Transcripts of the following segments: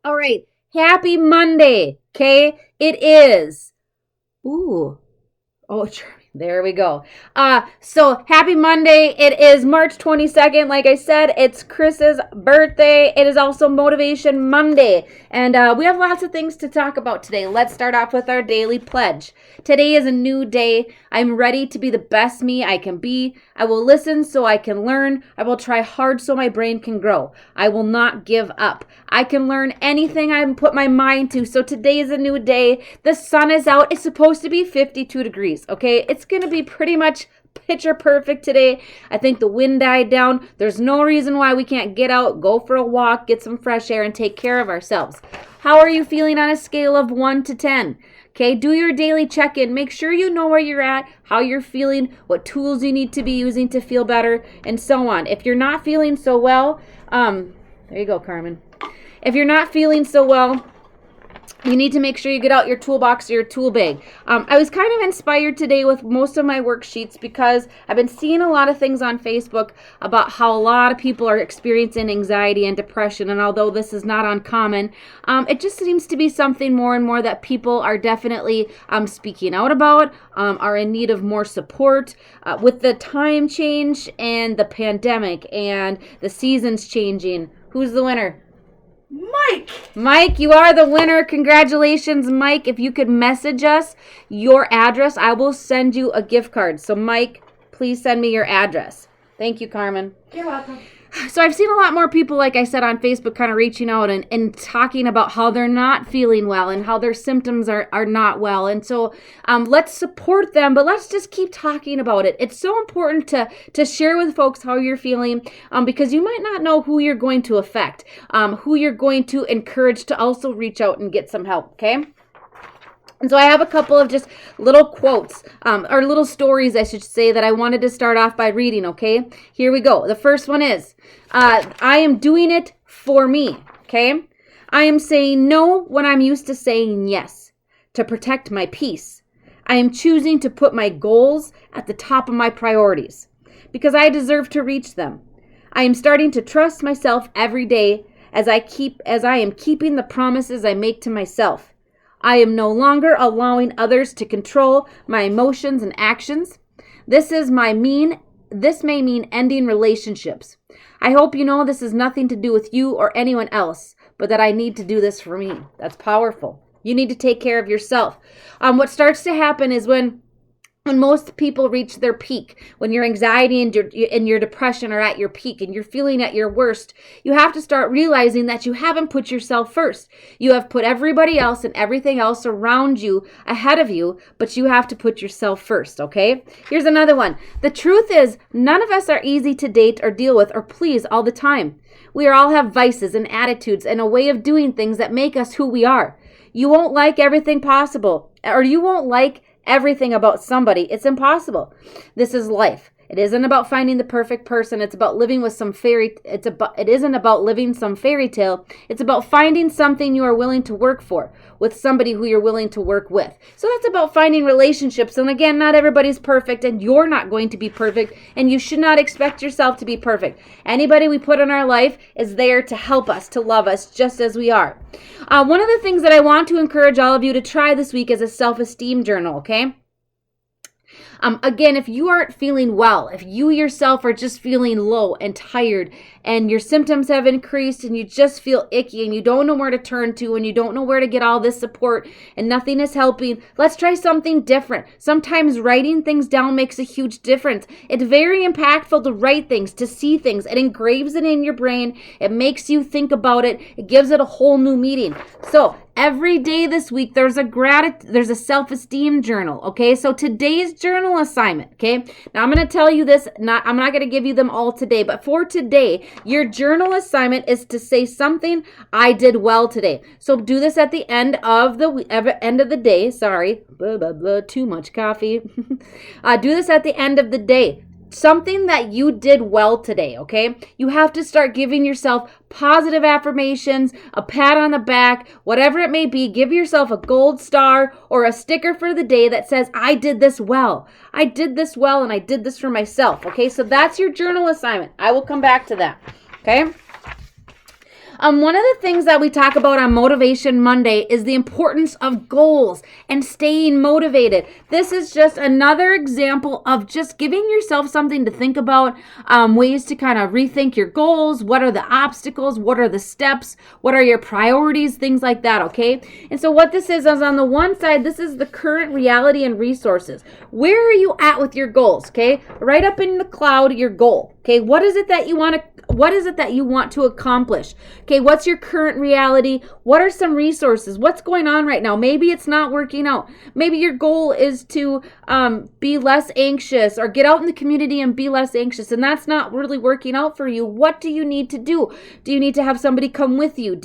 All right. Happy Monday. Okay. It is. Ooh. Oh, there we go. So happy Monday. It is March 22nd. Like I said, it's Chris's birthday. It is also Motivation Monday. And we have lots of things to talk about today. Let's start off with our daily pledge. Today is a new day. I'm ready to be the best me I can be. I will listen so I can learn. I will try hard so my brain can grow. I will not give up. I can learn anything I put my mind to. So today is a new day. The sun is out. It's supposed to be 52 degrees. Okay. It's going to be pretty much picture perfect today. I think the wind died down. There's no reason why we can't get out, go for a walk, get some fresh air, and take care of ourselves. How are you feeling on a scale of 1 to 10? Okay, do your daily check-in. Make sure you know where you're at, how you're feeling, what tools you need to be using to feel better, and so on. If you're not feeling so well, there you go, Carmen. If you're not feeling so well, you need to make sure you get out your toolbox or your tool bag. I was kind of inspired today with most of my worksheets because I've been seeing a lot of things on Facebook about how a lot of people are experiencing anxiety and depression. And although this is not uncommon, it just seems to be something more and more that people are definitely speaking out about, are in need of more support. With the time change and the pandemic and the seasons changing, who's the winner? Mike, you are the winner. Congratulations, Mike. If you could message us your address, I will send you a gift card. So, Mike, please send me your address. Thank you, Carmen. You're welcome. So I've seen a lot more people, like I said, on Facebook kind of reaching out and talking about how they're not feeling well and how their symptoms are not well. And so let's support them, but let's just keep talking about it. It's so important to share with folks how you're feeling because you might not know who you're going to affect, who you're going to encourage to also reach out and get some help, okay? And so I have a couple of just little quotes, or little stories, I should say, that I wanted to start off by reading, okay? Here we go. The first one is, I am doing it for me, okay? I am saying no when I'm used to saying yes, to protect my peace. I am choosing to put my goals at the top of my priorities, because I deserve to reach them. I am starting to trust myself every day as I am keeping the promises I make to myself. I am no longer allowing others to control my emotions and actions. This may mean ending relationships. I hope you know this has nothing to do with you or anyone else, but that I need to do this for me. That's powerful. You need to take care of yourself. What starts to happen is when most people reach their peak, when your anxiety and your depression are at your peak and you're feeling at your worst, you have to start realizing that you haven't put yourself first. You have put everybody else and everything else around you ahead of you, but you have to put yourself first, okay? Here's another one. The truth is, none of us are easy to date or deal with or please all the time. We all have vices and attitudes and a way of doing things that make us who we are. You won't like everything possible, or you won't like everything about somebody. It's impossible. This is life. It isn't about finding the perfect person. It's about living with it isn't about living some fairy tale. It's about finding something you are willing to work for with somebody who you're willing to work with. So that's about finding relationships. And again, not everybody's perfect and you're not going to be perfect and you should not expect yourself to be perfect. Anybody we put in our life is there to help us, to love us just as we are. One of the things that I want to encourage all of you to try this week is a self-esteem journal, okay? Again, if you aren't feeling well, if you yourself are just feeling low and tired and your symptoms have increased and you just feel icky and you don't know where to turn to and you don't know where to get all this support and nothing is helping, let's try something different. Sometimes writing things down makes a huge difference. It's very impactful to write things, to see things. It engraves it in your brain. It makes you think about it. It gives it a whole new meaning. So every day this week, there's a self-esteem journal, okay? So today's journal assignment, okay? Now I'm going to tell you this, I'm not going to give you them all today, but for today, your journal assignment is to say something I did well today. So do this at the end of the day, sorry, blah, blah, blah, too much coffee. Do this at the end of the day. Something that you did well today, okay? You have to start giving yourself positive affirmations, a pat on the back, whatever it may be. Give yourself a gold star or a sticker for the day that says, I did this well. I did this well and I did this for myself, okay? So that's your journal assignment. I will come back to that, okay? One of the things that we talk about on Motivation Monday is the importance of goals and staying motivated. This is just another example of just giving yourself something to think about, ways to kind of rethink your goals. What are the obstacles? What are the steps? What are your priorities? Things like that, okay? And so what this is on the one side, this is the current reality and resources. Where are you at with your goals, okay? Right up in the cloud, your goal, okay? What is it that you want to accomplish? Okay, what's your current reality? What are some resources? What's going on right now? Maybe it's not working out. Maybe your goal is to be less anxious or get out in the community and be less anxious, and that's not really working out for you. What do you need to do? Do you need to have somebody come with you?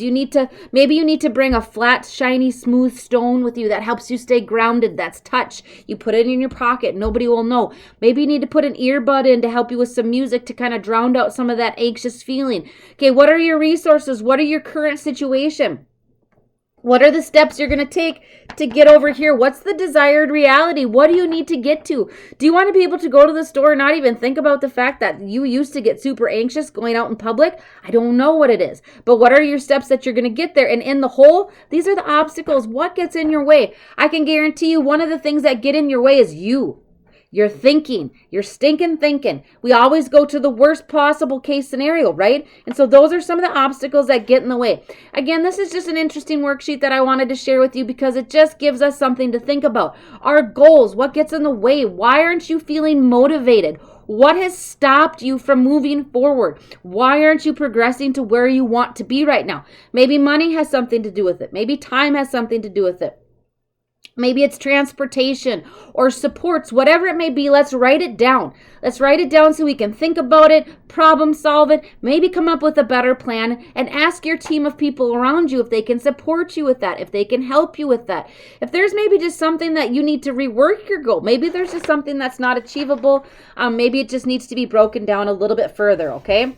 Maybe you need to bring a flat, shiny, smooth stone with you that helps you stay grounded. That's touch. You put it in your pocket. Nobody will know. Maybe you need to put an earbud in to help you with some music to kind of drown out some of that anxious feeling. Okay, what are your resources? What are your current situation? What are the steps you're going to take to get over here? What's the desired reality? What do you need to get to? Do you want to be able to go to the store and not even think about the fact that you used to get super anxious going out in public? I don't know what it is, but what are your steps that you're going to get there? And in the whole, these are the obstacles. What gets in your way? I can guarantee you one of the things that get in your way is you. You're thinking, you're stinking thinking. We always go to the worst possible case scenario, right? And so those are some of the obstacles that get in the way. Again, this is just an interesting worksheet that I wanted to share with you because it just gives us something to think about. Our goals, what gets in the way? Why aren't you feeling motivated? What has stopped you from moving forward? Why aren't you progressing to where you want to be right now? Maybe money has something to do with it. Maybe time has something to do with it. Maybe it's transportation or supports, whatever it may be. Let's write it down. Let's write it down so we can think about it, problem solve it, maybe come up with a better plan, and ask your team of people around you if they can support you with that, if they can help you with that. If there's maybe just something that you need to rework your goal, maybe there's just something that's not achievable, maybe it just needs to be broken down a little bit further, okay?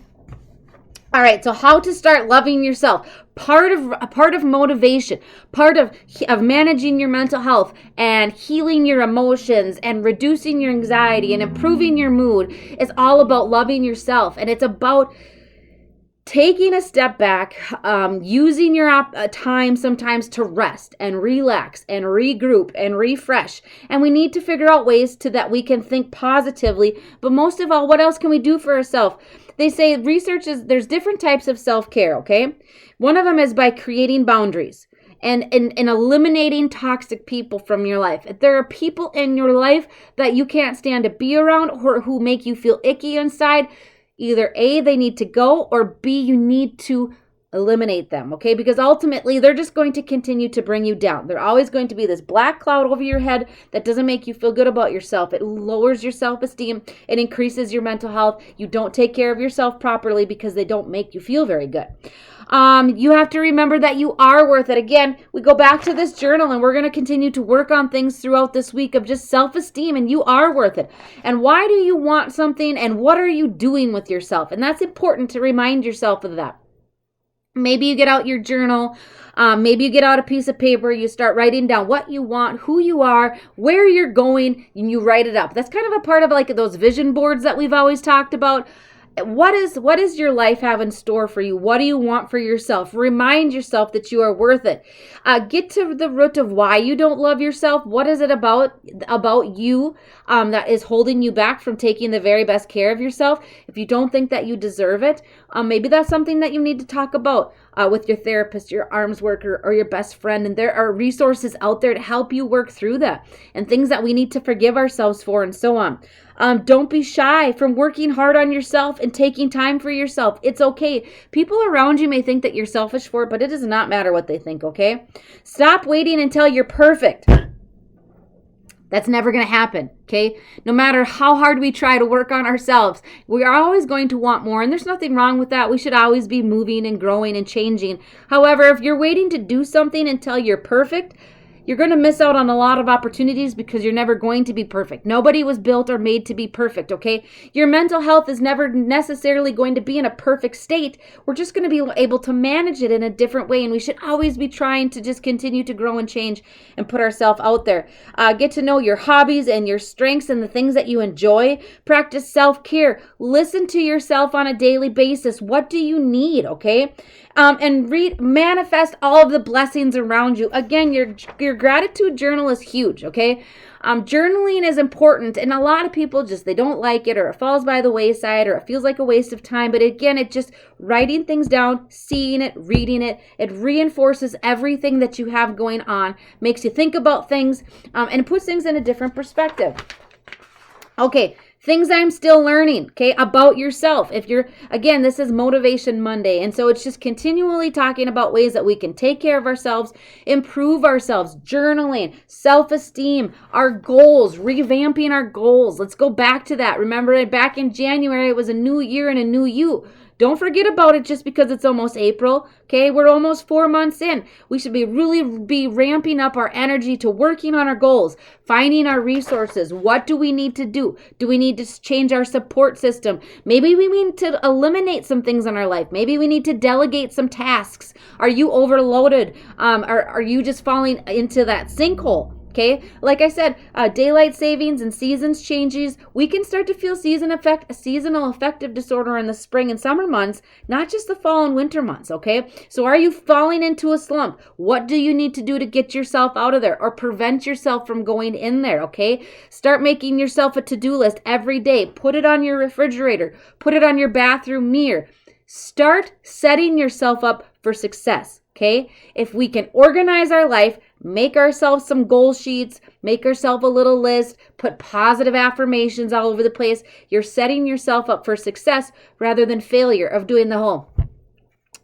All right, so how to start loving yourself. Part of motivation, part of managing your mental health and healing your emotions and reducing your anxiety and improving your mood is all about loving yourself. And it's about taking a step back, using your time sometimes to rest and relax and regroup and refresh. And we need to figure out ways that we can think positively. But most of all, what else can we do for ourselves? They say there's different types of self-care, okay? One of them is by creating boundaries and eliminating toxic people from your life. If there are people in your life that you can't stand to be around or who make you feel icky inside, either A, they need to go, or B, you need to eliminate them, okay? Because ultimately, they're just going to continue to bring you down. They're always going to be this black cloud over your head that doesn't make you feel good about yourself. It lowers your self-esteem. It increases your mental health. You don't take care of yourself properly because they don't make you feel very good. You have to remember that you are worth it. Again, we go back to this journal and we're going to continue to work on things throughout this week of just self-esteem, and you are worth it. And why do you want something, and what are you doing with yourself? And that's important to remind yourself of that. Maybe you get out your journal, maybe you get out a piece of paper, you start writing down what you want, who you are, where you're going, and you write it up. That's kind of a part of like those vision boards that we've always talked about. What is your life have in store for you? What do you want for yourself? Remind yourself that you are worth it. Get to the root of why you don't love yourself. What is it about you that is holding you back from taking the very best care of yourself? If you don't think that you deserve it, maybe that's something that you need to talk about with your therapist, your arms worker, or your best friend. And there are resources out there to help you work through that and things that we need to forgive ourselves for and so on. Don't be shy from working hard on yourself and taking time for yourself. It's okay. People around you may think that you're selfish for it, but it does not matter what they think, okay? Stop waiting until you're perfect. That's never going to happen, okay? No matter how hard we try to work on ourselves, we are always going to want more, and there's nothing wrong with that. We should always be moving and growing and changing. However, if you're waiting to do something until you're perfect, you're going to miss out on a lot of opportunities because you're never going to be perfect. Nobody was built or made to be perfect, okay? Your mental health is never necessarily going to be in a perfect state. We're just going to be able to manage it in a different way, and we should always be trying to just continue to grow and change and put ourselves out there. Get to know your hobbies and your strengths and the things that you enjoy. Practice self-care. Listen to yourself on a daily basis. What do you need, okay? And manifest all of the blessings around you. Again, your gratitude journal is huge, okay? Journaling is important, and a lot of people they don't like it, or it falls by the wayside, or it feels like a waste of time. But again, it just writing things down, seeing it, reading it, it reinforces everything that you have going on, makes you think about things, and it puts things in a different perspective. Okay. Things I'm still learning, okay, about yourself. Again, this is Motivation Monday, and so it's just continually talking about ways that we can take care of ourselves, improve ourselves, journaling, self-esteem, our goals, revamping our goals. Let's go back to that. Remember, back in January, it was a new year and a new you. Don't forget about it just because it's almost April, okay? We're almost 4 months in. We should really be ramping up our energy to working on our goals, finding our resources. What do we need to do? Do we need to change our support system? Maybe we need to eliminate some things in our life. Maybe we need to delegate some tasks. Are you overloaded? Are you just falling into that sinkhole? Okay, like I said, daylight savings and seasons changes, we can start to feel seasonal affective disorder in the spring and summer months, not just the fall and winter months, okay? So are you falling into a slump? What do you need to do to get yourself out of there or prevent yourself from going in there, okay? Start making yourself a to-do list every day. Put it on your refrigerator. Put it on your bathroom mirror. Start setting yourself up for success. Okay, if we can organize our life, make ourselves some goal sheets, make ourselves a little list, put positive affirmations all over the place, you're setting yourself up for success rather than failure of doing the whole,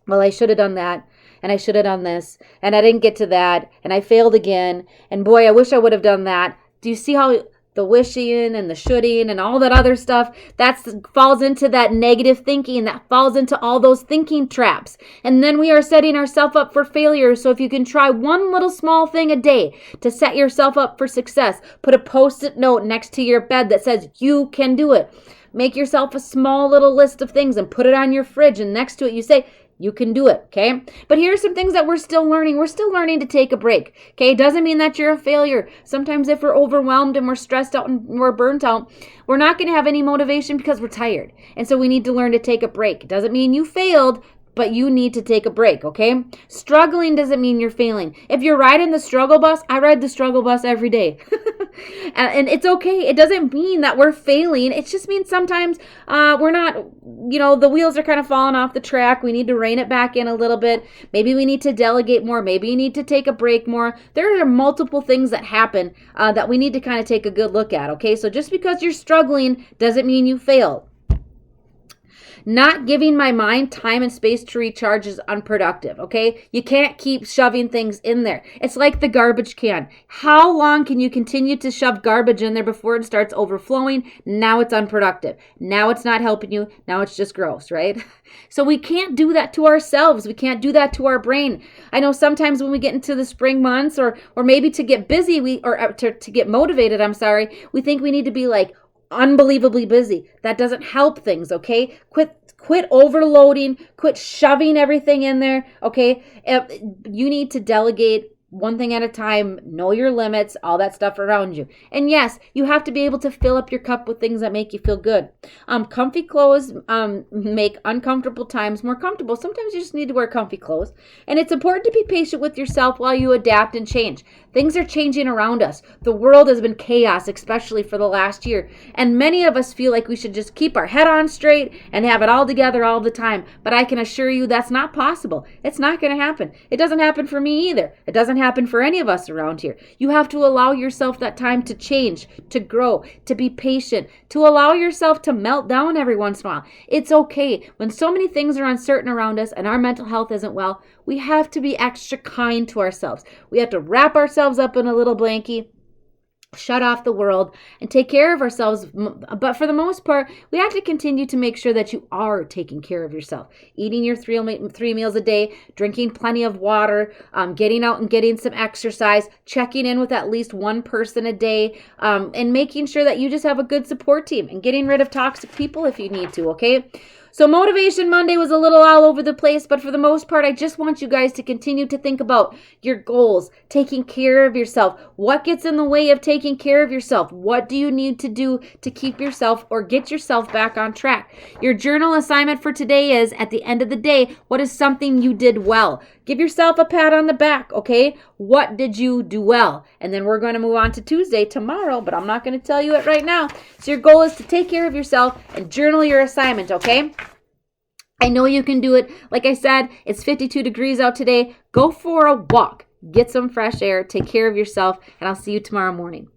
well, I should have done that, and I should have done this, and I didn't get to that, and I failed again, and boy, I wish I would have done that. Do you see how the wishing and the shoulding and all that other stuff, that falls into that negative thinking, that falls into all those thinking traps. And then we are setting ourselves up for failure. So if you can try one little small thing a day to set yourself up for success, put a Post-it note next to your bed that says you can do it. Make yourself a small little list of things and put it on your fridge, and next to it you say, you can do it, okay? But here's some things that we're still learning. We're still learning to take a break, okay? It doesn't mean that you're a failure. Sometimes if we're overwhelmed and we're stressed out and we're burnt out, we're not going to have any motivation because we're tired. And so we need to learn to take a break. It doesn't mean you failed, but you need to take a break, okay? Struggling doesn't mean you're failing. If you're riding the struggle bus, I ride the struggle bus every day. And it's okay. It doesn't mean that we're failing. It just means sometimes we're not, the wheels are kind of falling off the track. We need to rein it back in a little bit. Maybe we need to delegate more. Maybe you need to take a break more. There are multiple things that happen that we need to kind of take a good look at, okay? So just because you're struggling doesn't mean you failed. Not giving my mind time and space to recharge is unproductive, okay? You can't keep shoving things in there. It's like the garbage can. How long can you continue to shove garbage in there before it starts overflowing? Now it's unproductive. Now it's not helping you. Now it's just gross, right? So we can't do that to ourselves. We can't do that to our brain. I know sometimes when we get into the spring months or maybe to get busy, to get motivated, we think we need to be like unbelievably busy. That doesn't help things, okay? Quit overloading, quit shoving everything in there, okay? You need to delegate one thing at a time, know your limits, all that stuff around you. And yes, you have to be able to fill up your cup with things that make you feel good. Comfy clothes make uncomfortable times more comfortable. Sometimes you just need to wear comfy clothes. And it's important to be patient with yourself while you adapt and change. Things are changing around us. The world has been chaos, especially for the last year. And many of us feel like we should just keep our head on straight and have it all together all the time. But I can assure you that's not possible. It's not going to happen. It doesn't happen for me either. It doesn't happen for any of us around here. You have to allow yourself that time to change, to grow, to be patient, to allow yourself to melt down every once in a while. It's okay. When so many things are uncertain around us and our mental health isn't well, we have to be extra kind to ourselves. We have to wrap ourselves up in a little blankie shut off the world and take care of ourselves. But for the most part, we have to continue to make sure that you are taking care of yourself, eating your three meals a day, drinking plenty of water, getting out and getting some exercise, checking in with at least one person a day, and making sure that you just have a good support team and getting rid of toxic people if you need to, okay? So Motivation Monday was a little all over the place, but for the most part, I just want you guys to continue to think about your goals, taking care of yourself. What gets in the way of taking care of yourself? What do you need to do to keep yourself or get yourself back on track? Your journal assignment for today is, at the end of the day, what is something you did well? Give yourself a pat on the back, okay? What did you do well? And then we're going to move on to Tuesday tomorrow, but I'm not going to tell you it right now. So your goal is to take care of yourself and journal your assignment, okay? I know you can do it. Like I said, it's 52 degrees out today. Go for a walk. Get some fresh air. Take care of yourself, and I'll see you tomorrow morning.